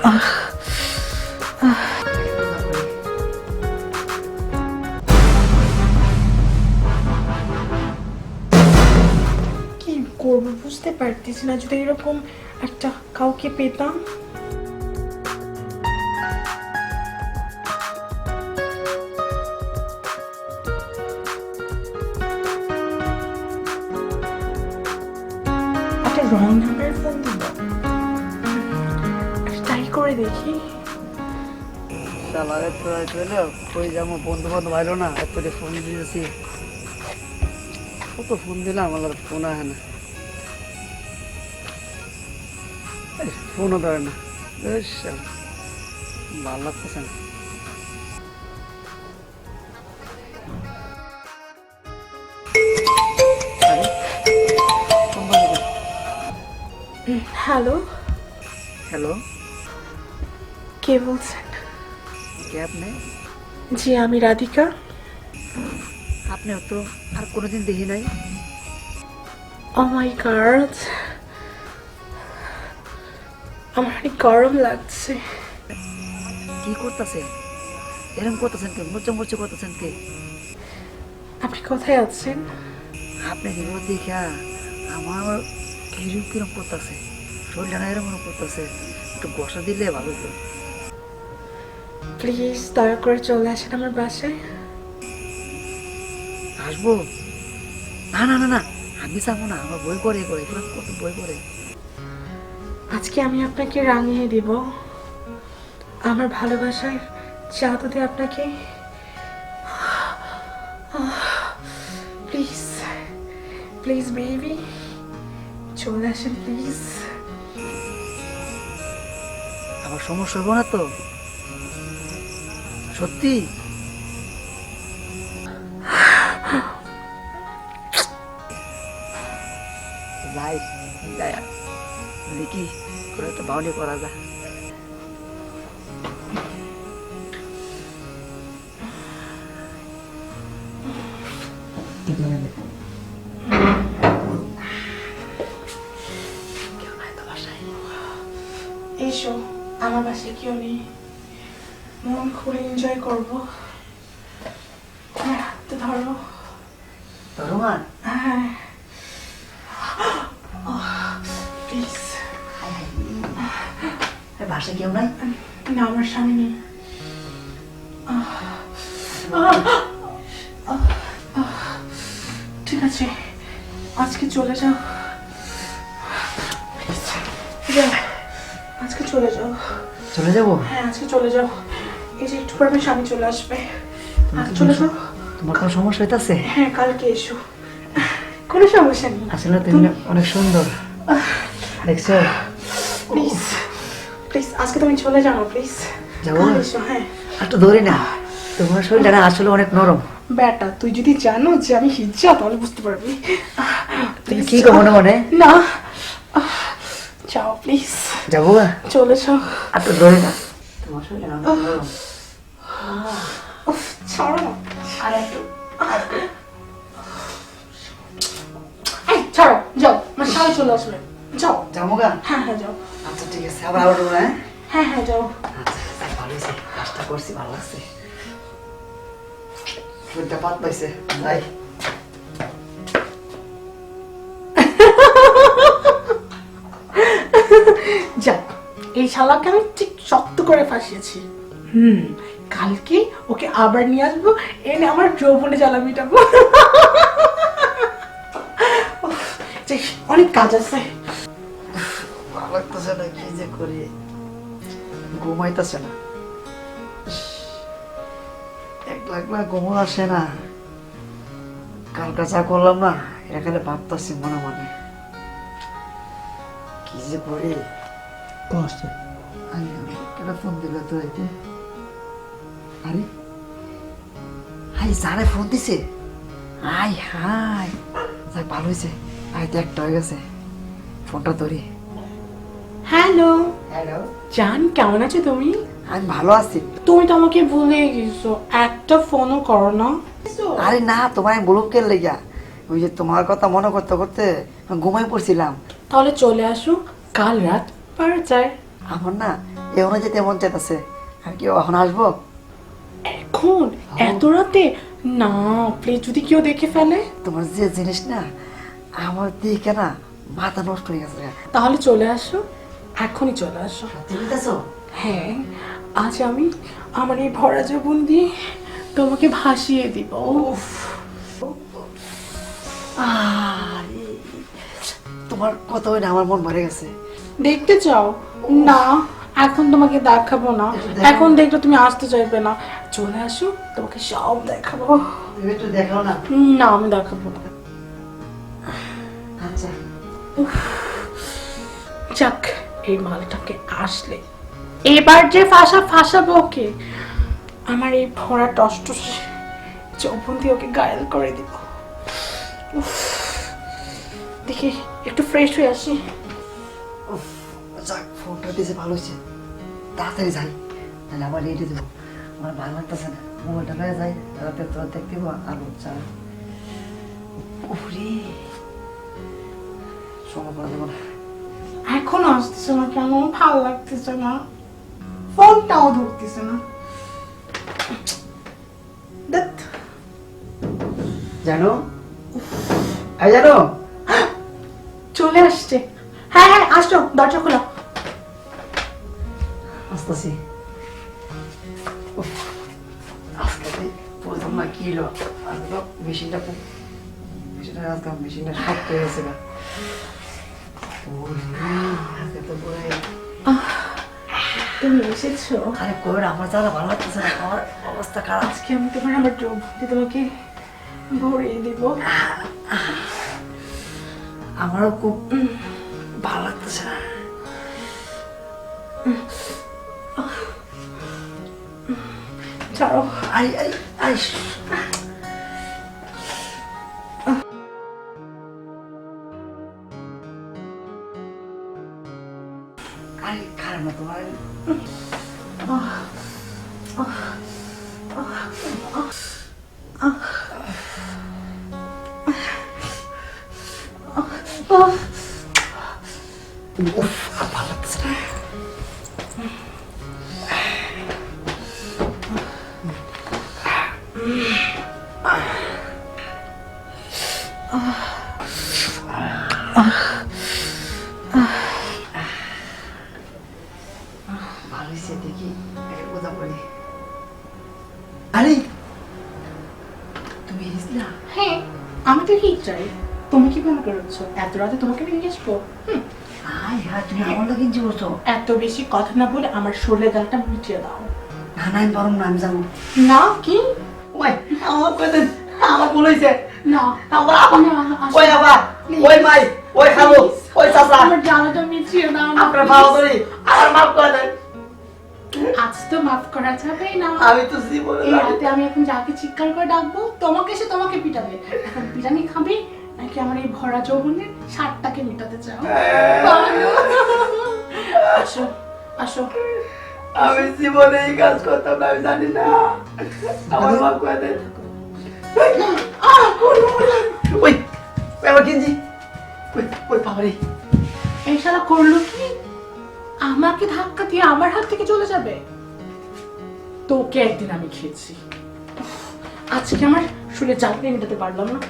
কি করবো বুঝতে পারতেছি না, যদি এরকম একটা কাউকে পেতাম। একটা রং নাম্বারের ফোন দিব, ট্রাই করে দেখি। কই যাবো, বন্ধু বান্ধব ভাইলো না, এত ফোন দিয়েছি, কত ফোন দিলাম, আমার ফোন আসে না, ফোনও ধরে না, ভালো লাগতেছে না। হ্যালো, হ্যালো, কে বলছেন? কে আপনি? জি আমি রাধিকা। আপনিও তো আর কোনোদিন দেখি নাই। ও মাই গড, আমার অনেক গরম লাগছে। কি করতেছেন, এরকম করতেছেন কে, মুচা মুচি করতেছেন কে? আপনি কোথায় আছেন? আপনি যেগুলো দেখা আমার কিরম কিরম করতেছে, শরীরটা না এরকম করতেছে, একটু বসা দিলে ভালো হতো। প্লিজ দয়া করে চলে আসেন আমার বাসায়। আসবো? না না না না, আমি যাবো না, আমার বই পড়ে করে, কত বই পড়ে। আজকে আমি আপনাকে রাঙিয়ে দিব, আমার ভালোবাসার জাদুতে আপনাকে। প্লিজ প্লিজ বেবি, চলে আসেন প্লিজ। আমার সমস্যা হবো না তো? সত্যি? যাই যাই দেখি করে একটা বাউন্ডি করা যায়। এসো, আমার বাসায় কেউ নেই, মন খুলে এনজয় করবো। আমার হাতটা ধরো। রোমান, হ্যাঁ প্লিজ। বাসায় কেউ নাই? না, আমার স্বামী নেই। ঠিক আছে, আজকে চলে যাও। যাও, আজকে চলে যাও। চলে যাবো? হ্যাঁ আজকে চলে যাও, এই যে একটু পর আমার স্বামী চলে আসবে। চলে যাও। তোমার কোনো সমস্যা হইতাছে? হ্যাঁ কালকে এসো, কোনো সমস্যা নেই। আসলে তুমি অনেক সুন্দর, দেখছো? প্লিজ প্লিজ আজকে তুমি চলে যাও প্লিজ। যাবো? এসো। হ্যাঁ একটু ধরি না, তোমার শরীরটা না আসলে অনেক নরম। বেটা তুই যদি জানো যে আমি হিজ্জা তাহলে বুঝতে পারবি। তুমি কি মনে মনে? না, যাও প্লিজ। যাবো? চলে যাও। একটু ধরি না, তোমার শরীরটা না অনেক নরম। উফ, ছাড়ো না। আর একটু এই ছাড়ো, যাও, আমার স্বামী চলে আসবে। যাও। যাবো গা? হ্যাঁ হ্যাঁ যাও। আচ্ছা ঠিক আছে, আবার আবার বলবো। হ্যাঁ হ্যাঁ হ্যাঁ যাও। আচ্ছা ভালো হয়েছে, কাজটা করছি, ভালো লাগছে, শরীরটা পাত পাইছে। যাই। যাক, এই শালাকে আমি ঠিক শক্ত করে ফাঁসিয়েছি। কালকে ওকে আবার নিয়ে আসবো, এনে আমার যৌবনে জ্বালা মিটাবো। উফ, যাই, অনেক কাজ আছে। ভালো লাগতেছে না, কি যে করি, ঘুমাইতেছে না, একলা একলা ঘুমো আসে না। কালকা চা করলাম না, এখানে ভাবতেছি মনে মনে কি যে করি। কেন ফোন দিল তো? এতে আরে হাই সারে ফোন দিছে, হাই হাই, যাই ভালো হয়েছে, হয়তো একটা হয়ে গেছে, ফোনটা ধরি। হ্যালো হ্যালো জান, কেমন আছো তুমি? আমি ভালো আছি। তুমি তো আমাকে ভুলে গেছো, একটা ফোনও করো না। আরে না, তোমার আমি বলুন কে লেগা, ওই যে তোমার কথা মনে করতে করতে ঘুমাই পড়ছিলাম। তাহলে চলে আসো কাল রাত 12টায়। আমার না এমন যেতে মন চাইতেছে। আমি কি এখন আসবো? এখন এত রাতে না, প্লিজ, যদি কেউ দেখে ফেলে? তোমার যে জিনিস না আমার দিকে না মাথা নষ্ট হয়ে গেছে। তাহলে চলে আসো, এখনই চলে আসো। তুমি দেখছো? হ্যাঁ, আজ আমি আমার এই ভরা যৌবন দিয়ে তোমাকে ভাসিয়ে দিব। আরে, তোমার কথা হই না আমার মন ভরে গেছে। দেখতে চাও? না, এখন তোমাকে দেখাবো না। এখন দেখলে তুমি আসতে চাইবে না। চলে আসো, তোমাকে সব দেখাবো। তুমি একটু দেখাও না। না, আমি দেখাবো না। আচ্ছা, যাক, এই মালটাকে আসলে এবার যে ফাঁসাবো ওকে। আমার এই ভরা টসটস যৌবন দিয়ে ওকে গায়েল করে দিব। উফ, দেখি একটু ফ্রেশ হয়ে আসি। যাক, ফোনটা দিয়েছে ভালো হয়েছে। তাড়াতাড়ি যাই, তাহলে আবার রেডি দেবো। আমার ভালো লাগতেছে না। মোবাইলটা লয়ে যাই, রাতে তোরা দেখতে পাবো আলো চা। ওরে, সময় করা যাবো না। এখন আসতেছে না কেন? ভালো লাগতেছে না, ফোনটাও ধরতেছে না। ধ্যাৎ। জানো, জানো, চলে আসছে। হ্যাঁ হ্যাঁ, আসো, দরজা খোলো। আসতেছি। আজকে বলতাম না কি হলো, আজকে মেশিনটা আজকে মেশিনটা শক্ত হয়ে গেছে না। আজকে তো করে তুমি এসেছো। আরে কই আমার যারা ভালো লাগতেছে না, আমার অবস্থা খারাপ। আজকে আমি আমার যৌবনকে তোমাকে ভরিয়ে দিব। আমারও খুব ভালো লাগতেছে না। ছাড়ো। আই আই আই আরে খারাপ না তোমার। উফ, আর ভালো লাগতেছে না। ভালো হয়েছে, দেখি একটা কথা বলি। আরে তুমি এসেছিস না? হ্যাঁ, আমি তো কি চাই? তুমি কি মনে করছো এত রাতে তোমাকে নিয়ে আসবো? আয় হ্যাঁ, তুমি আমার লোক কিনছি বলছো। এত বেশি কথা না বলে আমার শরীরের গালটা মিটিয়ে দাও। না না, আমি পারবো না, আমি যাবো। না কি? ওই আমার কথা, আমার ভুল হয়েছে। না, আমার না, আসো। ওই আবার ওই মাই ওই খাবো ওই চাচা আমার জ্বালাটা মিটিয়ে দাও না, আপনার please। ভালো করি আমার মাফ করে দেন। আজ তো মাফ করা যাবে না। আমি তো জীবনে এই রাতে আমি এখন যাকে চিৎকার করে ডাকবো তোমাকে, সে তোমাকে পিটাবে। এখন বিরিয়ানি খাবে নাকি আমার এই ভরা যৌবনের স্বাদটাকে মেটাতে চাও? বলো। আসো আসো। আমি জীবনে এই কাজ করতাম না, আমি জানি না। আমার মাফ করে দেন। ওই ওই আমার কিনছি ওই ওই বাবারে। এই শালা করলো কি? আমাকে ধাক্কা দিয়ে আমার হাত থেকে চলে যাবে। তোকে একদিন আমি খেয়েছি। আজকে আমার শুলে চাকরি মেটাতে পারলাম না,